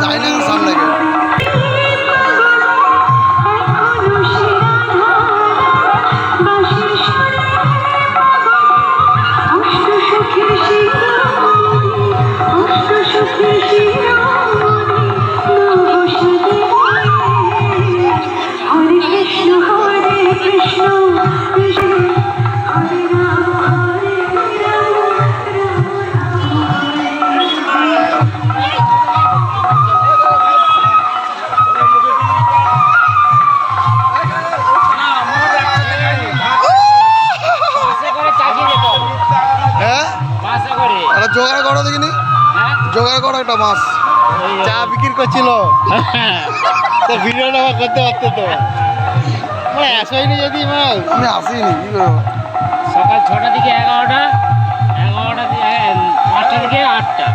যাই না সামনে জোগাড় করো দেখিনি, জোগাড় করো একটা মাছ। চা বিক্রি করছিল তো ভিডিওটা করতে পারতো তো। আসেনি যদি মাছ, আমি আসিনি কি করবো। সকাল 6টা থেকে 11টা, 11টা থেকে 5টা থেকে 8টা।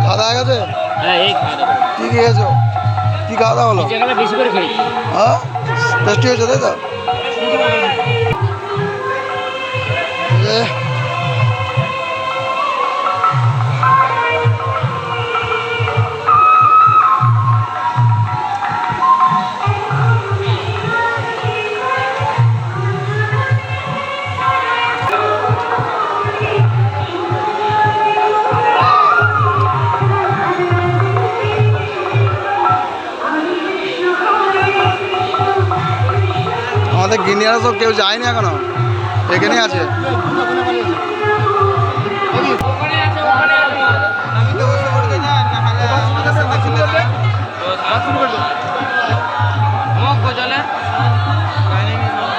খাওয়া দাওয়া গেছে? হ্যাঁ, এই খাওয়া দাওয়া। কি খেয়েছো? কি খাওয়া দাওয়া হলো? বেশি করে খেয়েছি। হ্যাঁ, টেস্টি হয়েছে তাই তো? আমাদের গিনিয়ারা সব কেউ যায়নি এখনো, এখানেই আছে।